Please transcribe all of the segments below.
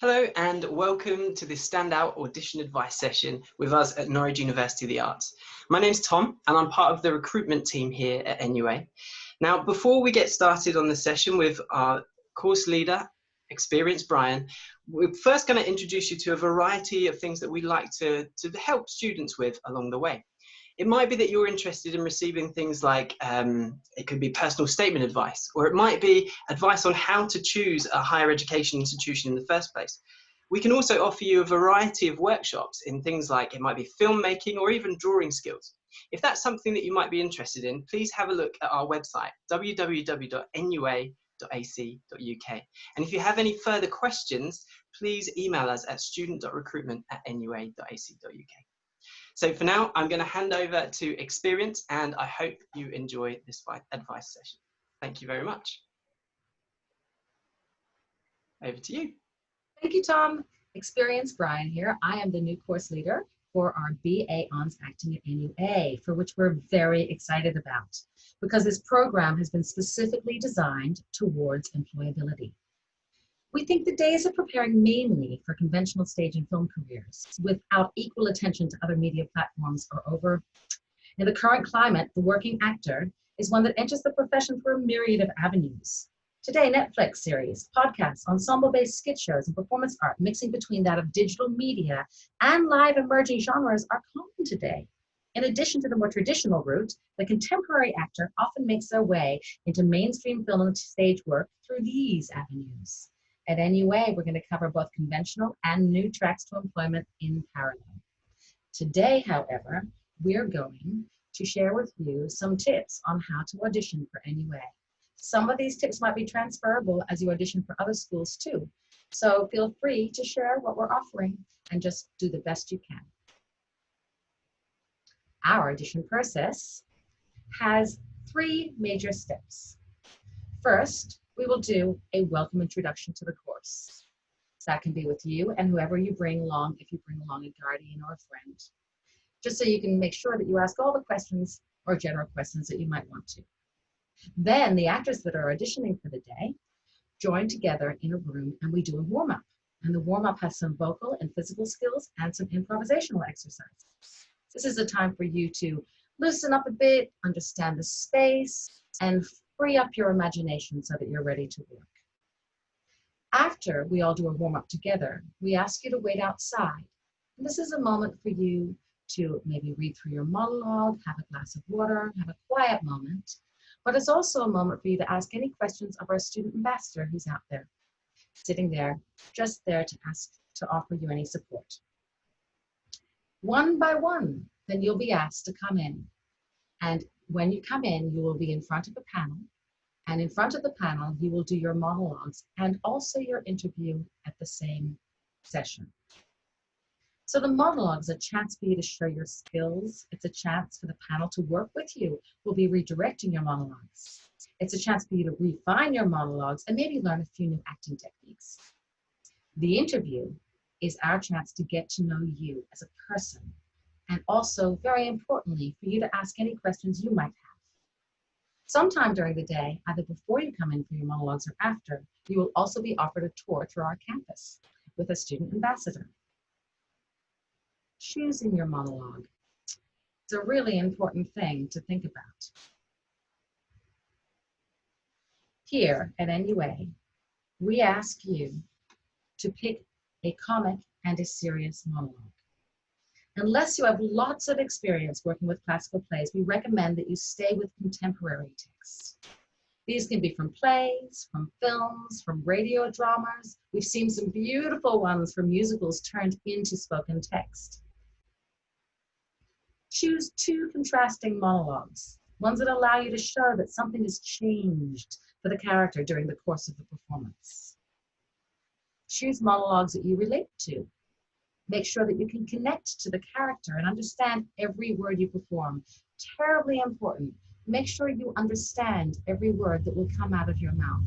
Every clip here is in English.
Hello and welcome to this standout audition advice session with us at Norwich University of the Arts. My name's Tom and I'm part of the recruitment team here at NUA. Now, before we get started on the session with our course leader, Experience Bryon, we're first going to introduce you to a variety of things that we like to help students with along the way. It might be that you're interested in receiving things like, it could be personal statement advice, or it might be advice on how to choose a higher education institution in the first place. We can also offer you a variety of workshops in things like, it might be filmmaking or even drawing skills. If that's something that you might be interested in, please have a look at our website, www.nua.ac.uk. And if you have any further questions, please email us at student.recruitment@nua.ac.uk. So for now, I'm going to hand over to Experience, and I hope you enjoy this advice session. Thank you very much. Over to you. Thank you, Tom. Experience Bryon here. I am the new course leader for our BA Hons Acting at NUA, for which we're very excited about, because this program has been specifically designed towards employability. We think the days of preparing mainly for conventional stage and film careers without equal attention to other media platforms are over. In the current climate, the working actor is one that enters the profession through a myriad of avenues. Today, Netflix series, podcasts, ensemble-based skit shows, and performance art mixing between that of digital media and live emerging genres are common today. In addition to the more traditional route, the contemporary actor often makes their way into mainstream film and stage work through these avenues. At NUA, we're going to cover both conventional and new tracks to employment in parallel. Today, however, we're going to share with you some tips on how to audition for NUA. Some of these tips might be transferable as you audition for other schools too. So feel free to share what we're offering and just do the best you can. Our audition process has 3 major steps. First, we will do a welcome introduction to the course. So that can be with you and whoever you bring along, if you bring along a guardian or a friend, just so you can make sure that you ask all the questions or general questions that you might want to. Then the actors that are auditioning for the day join together in a room and we do a warm-up. And the warm-up has some vocal and physical skills and some improvisational exercises. This is a time for you to loosen up a bit, understand the space, and free up your imagination so that you're ready to work. After we all do a warm-up together, we ask you to wait outside. And this is a moment for you to maybe read through your monologue, have a glass of water, have a quiet moment. But it's also a moment for you to ask any questions of our student ambassador who's out there, sitting there, just there to offer you any support. One by one, then you'll be asked to come in. And when you come in, you will be in front of a panel. And in front of the panel, you will do your monologues and also your interview at the same session. So the monologue is a chance for you to show your skills. It's a chance for the panel to work with you. We'll be redirecting your monologues. It's a chance for you to refine your monologues and maybe learn a few new acting techniques. The interview is our chance to get to know you as a person, and also, very importantly, for you to ask any questions you might have. Sometime during the day, either before you come in for your monologues or after, you will also be offered a tour through our campus with a student ambassador. Choosing your monologue. It's a really important thing to think about. Here at NUA, we ask you to pick a comic and a serious monologue. Unless you have lots of experience working with classical plays, we recommend that you stay with contemporary texts. These can be from plays, from films, from radio dramas. We've seen some beautiful ones from musicals turned into spoken text. Choose 2 contrasting monologues, ones that allow you to show that something has changed for the character during the course of the performance. Choose monologues that you relate to. Make sure that you can connect to the character and understand every word you perform. Terribly important. Make sure you understand every word that will come out of your mouth.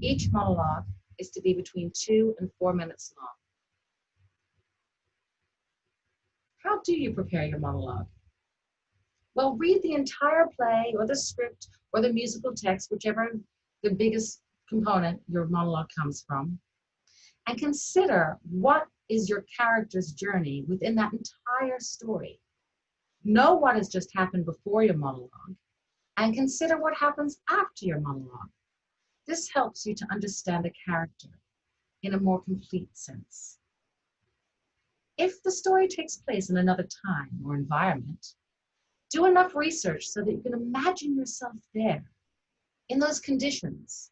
Each monologue is to be between 2 and 4 minutes long. How do you prepare your monologue? Well, read the entire play or the script or the musical text, whichever the biggest component your monologue comes from. and consider what is your character's journey within that entire story. Know what has just happened before your monologue, and consider what happens after your monologue. This helps you to understand a character in a more complete sense. If the story takes place in another time or environment, do enough research so that you can imagine yourself there, in those conditions,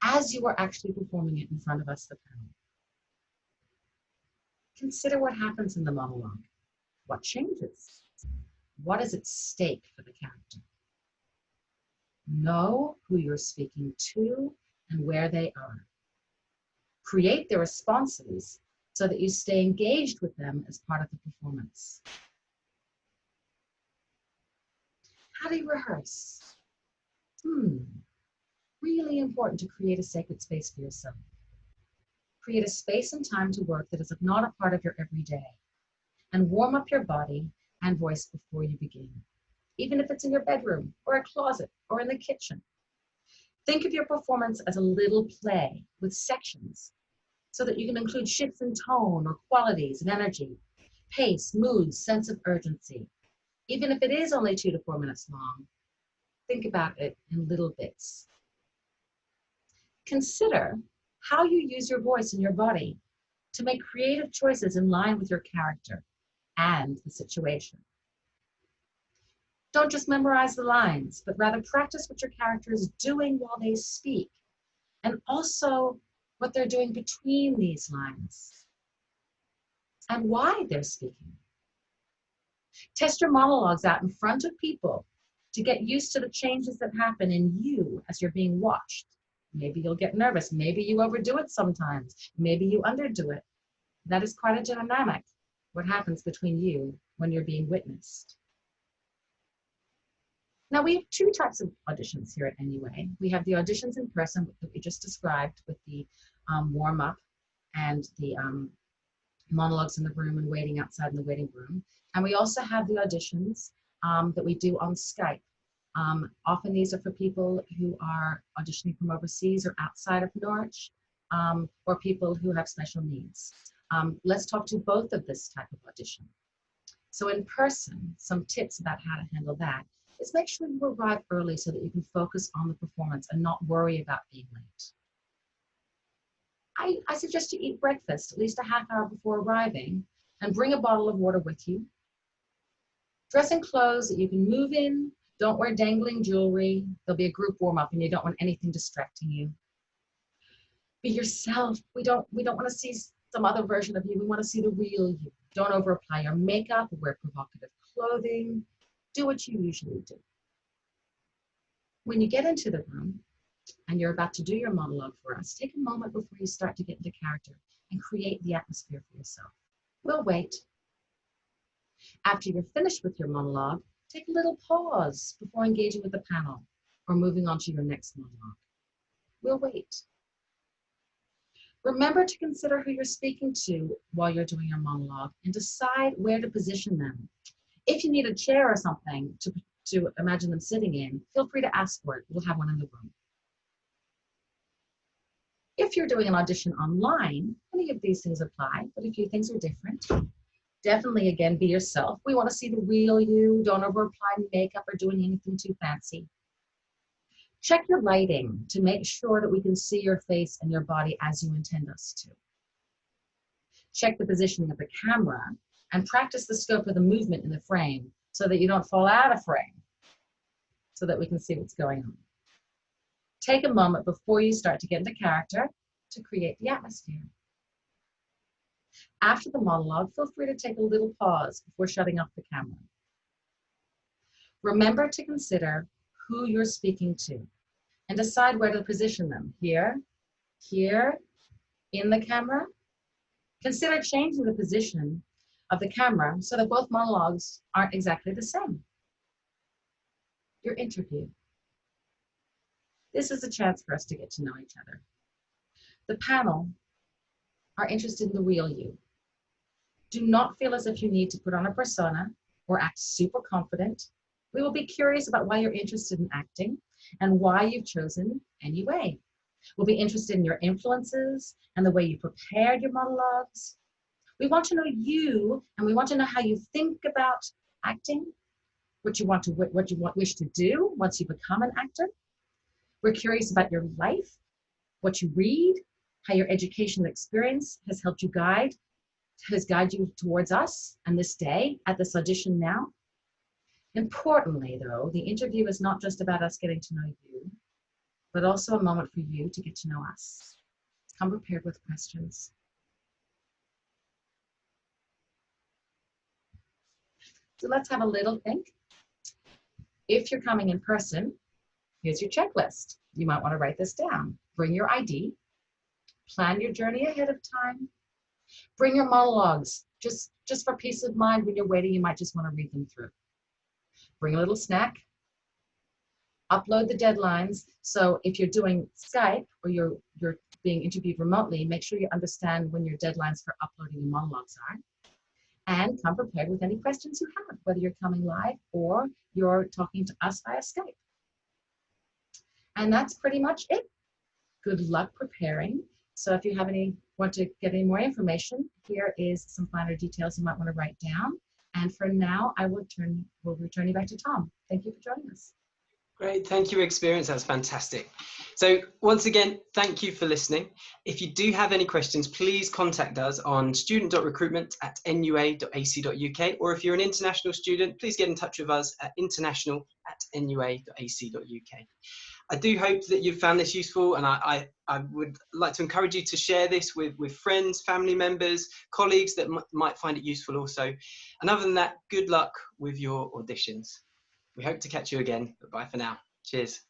as you were actually performing it in front of us, the panel. Consider what happens in the monologue. What changes? What is at stake for the character? Know who you're speaking to and where they are. Create their responses so that you stay engaged with them as part of the performance. How do you rehearse? Really important to create a sacred space for yourself. Create a space and time to work that is not a part of your everyday, and warm up your body and voice before you begin, even if it's in your bedroom or a closet or in the kitchen. Think of your performance as a little play with sections so that you can include shifts in tone or qualities and energy, pace, mood, sense of urgency. Even if it is only 2 to 4 minutes long, think about it in little bits. Consider how you use your voice and your body to make creative choices in line with your character and the situation. Don't just memorize the lines, but rather practice what your character is doing while they speak, and also what they're doing between these lines, and why they're speaking. Test your monologues out in front of people to get used to the changes that happen in you as you're being watched. Maybe you'll get nervous. Maybe you overdo it sometimes. Maybe you underdo it. That is quite a dynamic, what happens between you when you're being witnessed. Now, we have 2 types of auditions here at NUA. We have the auditions in person that we just described with the warm-up and the monologues in the room and waiting outside in the waiting room. And we also have the auditions that we do on Skype. Often these are for people who are auditioning from overseas or outside of Norwich, or people who have special needs. Let's talk to both of this type of audition. So in person, some tips about how to handle that is make sure you arrive early so that you can focus on the performance and not worry about being late. I suggest you eat breakfast at least a half hour before arriving and bring a bottle of water with you. Dress in clothes that you can move in. Don't wear dangling jewelry. There'll be a group warm-up and you don't want anything distracting you. Be yourself. We don't want to see some other version of you. We want to see the real you. Don't over-apply your makeup or wear provocative clothing. Do what you usually do. When you get into the room and you're about to do your monologue for us, take a moment before you start to get into character and create the atmosphere for yourself. We'll wait. After you're finished with your monologue, take a little pause before engaging with the panel or moving on to your next monologue. We'll wait. Remember to consider who you're speaking to while you're doing your monologue and decide where to position them. If you need a chair or something to imagine them sitting in, feel free to ask for it. We'll have one in the room. If you're doing an audition online, any of these things apply, but a few things are different. Definitely, again, be yourself. We want to see the real you. Don't over-apply makeup or doing anything too fancy. Check your lighting to make sure that we can see your face and your body as you intend us to. Check the positioning of the camera and practice the scope of the movement in the frame so that you don't fall out of frame, so that we can see what's going on. Take a moment before you start to get into character to create the atmosphere. After the monologue, feel free to take a little pause before shutting off the camera. Remember to consider who you're speaking to and decide where to position them. Here, here, in the camera. Consider changing the position of the camera so that both monologues aren't exactly the same. Your interview. This is a chance for us to get to know each other. The panel are interested in the real you. Do not feel as if you need to put on a persona or act super confident. We will be curious about why you're interested in acting and why you've chosen NUA. We'll be interested in your influences and the way you prepared your monologues. We want to know you, and we want to know how you think about acting, what you wish to do once you become an actor. We're curious about your life, what you read, how your educational experience has helped you guide you towards us and this day at this audition now. Importantly, though, the interview is not just about us getting to know you, but also a moment for you to get to know us. Come prepared with questions. So let's have a little think. If you're coming in person, here's your checklist. You might want to write this down. Bring your ID. Plan your journey ahead of time. Bring your monologues. Just for peace of mind, when you're waiting, you might just want to read them through. Bring a little snack. Upload the deadlines. So if you're doing Skype or you're being interviewed remotely, make sure you understand when your deadlines for uploading your monologues are. And come prepared with any questions you have, whether you're coming live or you're talking to us via Skype. And that's pretty much it. Good luck preparing. So if you want to get any more information, here is some finer details you might want to write down. And for now, I will return you back to Tom. Thank you for joining us. Great, thank you, Experience. That's fantastic. So once again, thank you for listening. If you do have any questions, please contact us on student.recruitment@nua.ac.uk, or if you're an international student, please get in touch with us at international@nua.ac.uk. I do hope that you've found this useful, and I would like to encourage you to share this with friends, family members, colleagues that might find it useful also. And other than that, good luck with your auditions. We hope to catch you again, but bye for now. Cheers.